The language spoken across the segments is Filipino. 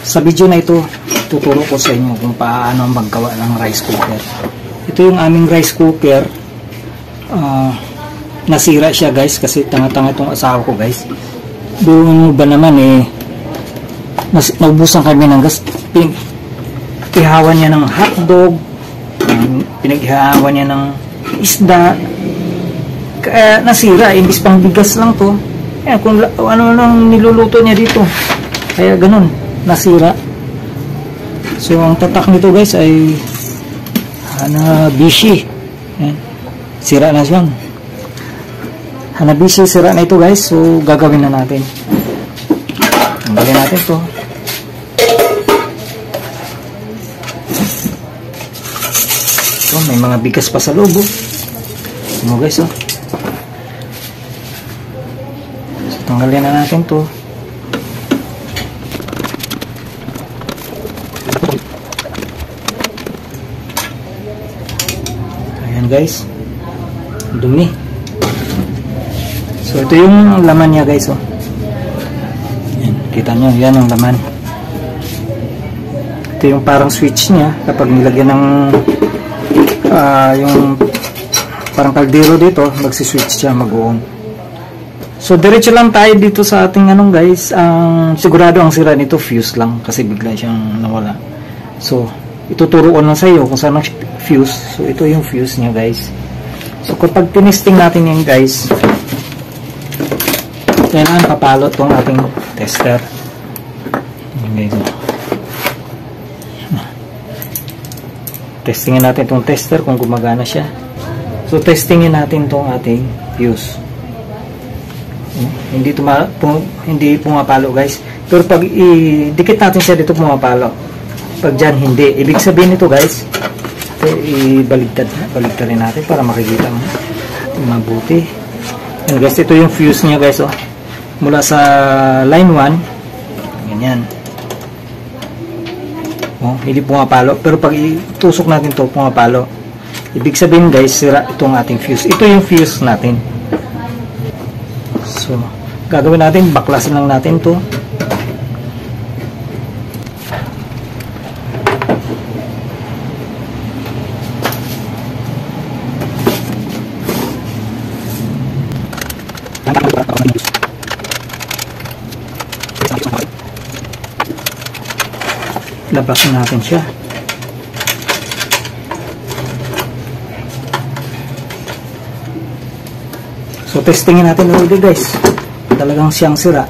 Sa video na ito, tuturo ko sa inyo kung paano maggawa ng rice cooker. Ito yung aming rice cooker. Nasira siya guys kasi tanga-tanga itong asawa ko guys. Doon ba naman naubusan kami ng gas. Pinag-ihawan niya ng hotdog, pinag-ihawan niya ng isda. Kaya nasira, imbis pang bigas lang to. Kaya kung ano lang niluluto niya dito. Kaya ganun, nasira. So ang tatak nito guys ay Hanabishi. Ayan. Sira na siya. Hanabishi, sira na ito guys. So gagawin na natin. Tanggalin natin to. So may mga bigas pa sa loob. Ano guys oh. So tanggalin na natin to. Guys, dumi. So ito yung laman niya guys oh. Yan, kita nyo, yan ang laman. Ito yung parang switch niya kapag nilagyan ng yung parang kaldero dito, magsi-switch siya, mag-on. So diretso lang tayo dito sa ating guys, sigurado ang sira nito fuse lang kasi bigla siyang nawala. So ituturo ko lang sa iyo kung saan ang fuse. So ito yung fuse niya guys. So kapag tinesting natin yan guys, kailangan papalo itong ating tester. Okay. Testingin natin itong tester kung gumagana siya. So testingin natin itong ating fuse. Hindi pumapalo guys. Pero pag idikit natin siya dito, pumapalo. Pag dyan hindi, ibig sabihin nito guys, baligtad rin natin para makikita mo mabuti. Yan guys, ito yung fuse niya guys oh. Mula sa line 1 ganyan oh, hindi pumapalo, pero pag itusok natin to pumapalo. Ibig sabihin guys, sira itong ating fuse. Ito yung fuse natin. So gagawin natin, baklasin lang natin to. Labasin natin siya. So testingin natin ulit guys. Talagang siyang sira.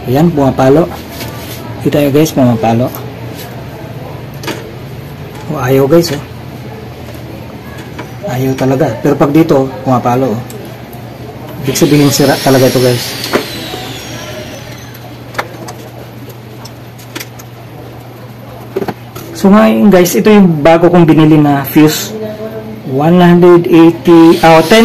Ayan, pumapalo. Kita nyo guys, pumapalo. O, ayaw guys oh. Ayaw talaga. Pero pag dito, pumapalo oh. Ibig sabihin sira talaga ito guys. So ngayon guys, ito yung bago kong binili na fuse. 10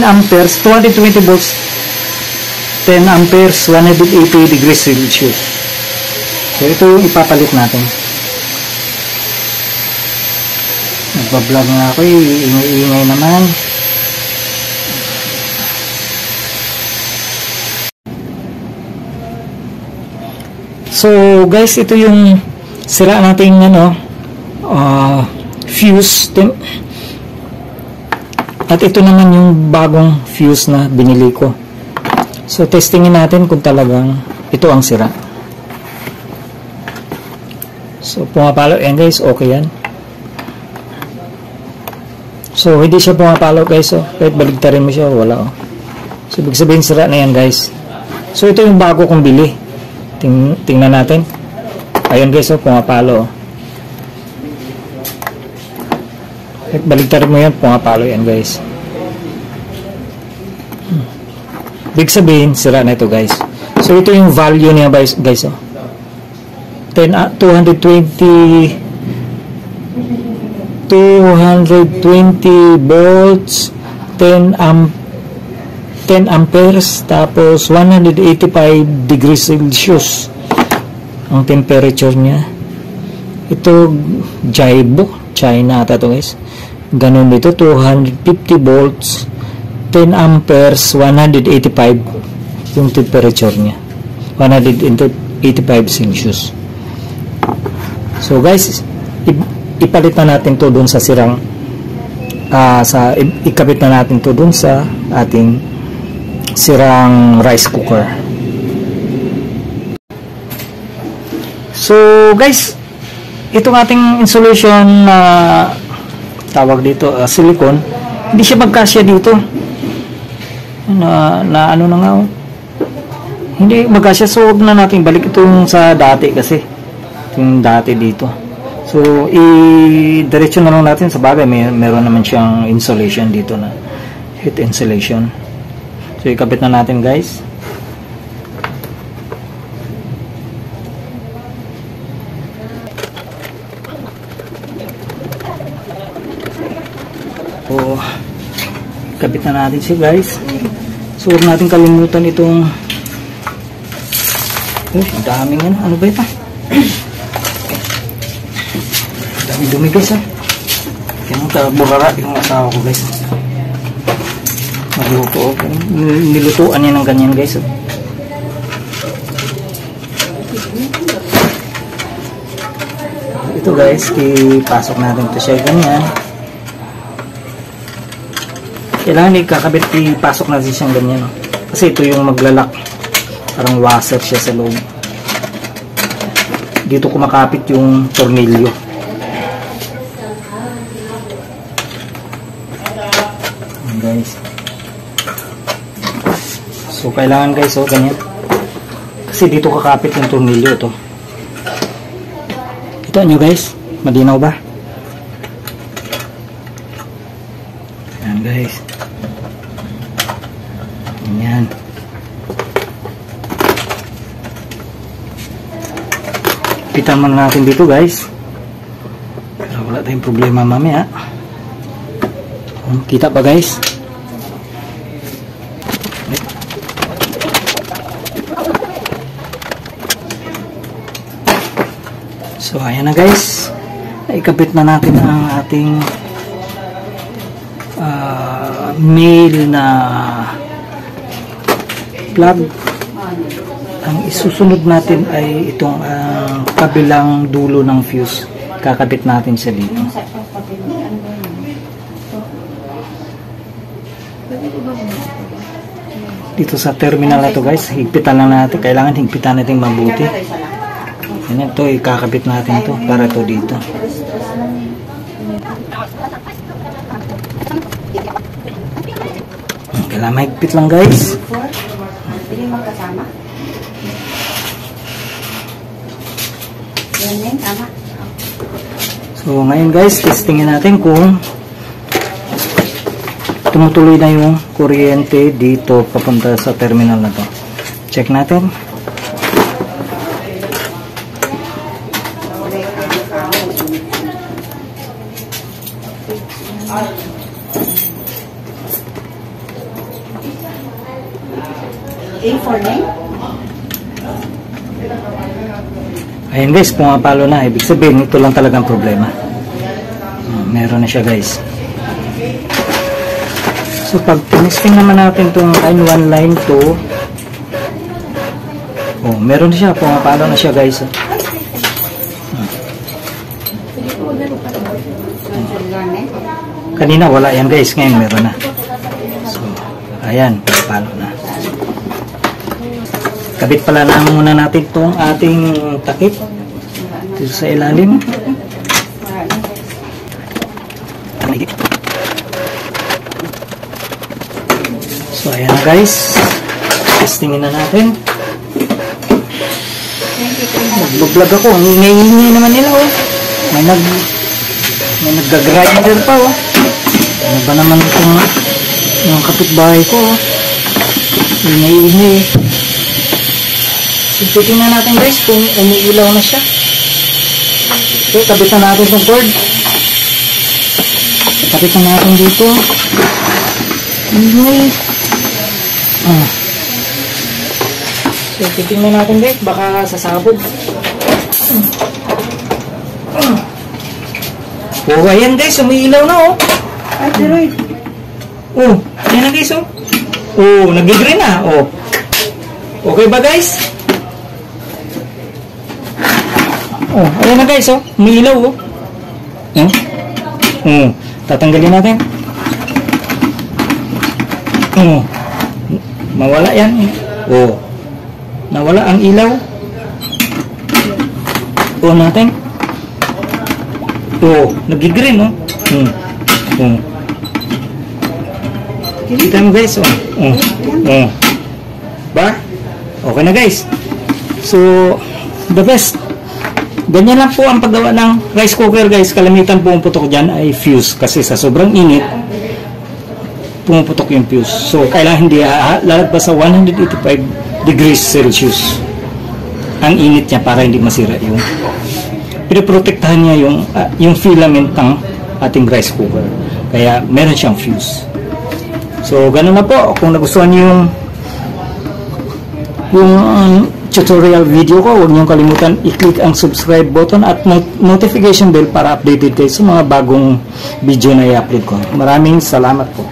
amperes, 220 volts, 10 amperes, 180 degrees Celsius. So ito yung ipapalit natin. Nagbablog nga ako, ingay naman. So guys, ito yung sira nating fuse. At ito naman yung bagong fuse na binili ko. So testingin natin kung talagang ito ang sira. So pumapalo yan guys, okay yan. So hindi siya pumapalo guys oh. Kahit baligtarin mo siya, wala oh. So ibig sabihin sira na yan guys. So ito yung bago kong bili. Tingnan natin. Ayun guys oh, pumapalo oh. Baligtarin mo yan, pumapalo yan guys. Big sabihin, sira na ito guys. So ito yung value niya guys oh. 220 volts, 10 amperes, tapos 185 degrees Celsius ang temperature niya. Ito Jaibo, China ata ito guys. Ganun dito, 250 volts, 10 amperes, 185 yung temperature niya, 185 Celsius. So guys, ipalit na natin to dun sa sirang ikabit na natin to dun sa ating sirang rice cooker. So guys, itong ating insulation na tawag dito silicone, hindi siya magkasya dito na ano na nga, hindi magkasya. So huwag na natin balik itong sa dati, kasi yung dati dito. So i-diretso na lang natin. Sa bagay meron naman siyang insulation dito na heat insulation. So ikabit na natin guys. So ikabit na natin siya guys. So huwag natin kalimutan itong daming ano ba ito? Daming dumi guys ha. Kaya mo burara yung asawa ko guys. Magluto. Nilutuan niya ng ganyan guys. Ito guys, ipasok natin ito siya ganyan. Kailangan ikakabit, ipasok natin siyang ganyan. Kasi ito yung maglalak. Parang washer siya sa loob. Dito kumakapit yung tornilyo. Ayan guys. So kailangan guys, ganyan. Kasi dito kakapit yung tornilyo ito. Kita nyo guys, malinaw ba? Ayan guys. Ayan. Pitan muna natin dito guys. Pero wala tayong problema mamaya. Kita pa guys? So ayan na guys. Ikabit na natin ang ating male na plug. Ang isusunod natin ay itong kabilang dulo ng fuse. Kakabit natin siya dito. Dito sa terminal na to guys, higpitan lang natin. Kailangan higpitan natin mabuti. Yan ito, ikakabit natin to para to dito. Kailangan mahigpit lang guys. So ngayon guys, testingin natin kung tumutuloy na yung kuryente dito papunta sa terminal na to. Check natin. Ayan guys, pumapalo na. Ibig sabihin, ito lang talagang problema. Meron na siya guys. So pag tinesting naman natin itong line 1, line 2, meron na siya. Pumapalo na siya guys. Kanina wala yan guys. Ngayon meron na. So ayan, pumapalo na. Kabit pala na muna natin itong ating takip dito sa ilalim. So ayan na guys, testingin na natin. Nag-vlog ako, hingi naman nila may nag-grinder pa ano ba naman itong yung kapitbahay ko hingi. So, titingnan natin guys kung umiilaw na siya. Okay, kabit na natin itong cord. Kabit na natin dito. So, titingnan natin guys, baka sasabog. Ayan guys, umiilaw na Ay, Teroy. Ayan na guys nag-green na Okay ba guys? Oh, ayan na guys, oh. Umiilaw, oh. Tatanggalin natin. Mawala yan. Oh. Nawala ang ilaw. On natin. Oh, nag-green, oh. Kita mo guys, Ba? Okay na guys. So, the best. Ganyan lang po ang paggawa ng rice cooker guys. Kalamitan po ang putok dyan ay fuse. Kasi sa sobrang init, pumuputok yung fuse. So, kailangan hindi lalagpas sa 185 degrees Celsius ang init niya para hindi masira yung pinoprotektahan niya yung filament ng ating rice cooker. Kaya meron siyang fuse. So, ganun na po. Kung nagustuhan niyo yung tutorial video ko, huwag niyong kalimutan i-click ang subscribe button at notification bell para updated kayo sa mga bagong video na i-upload ko. Maraming salamat po.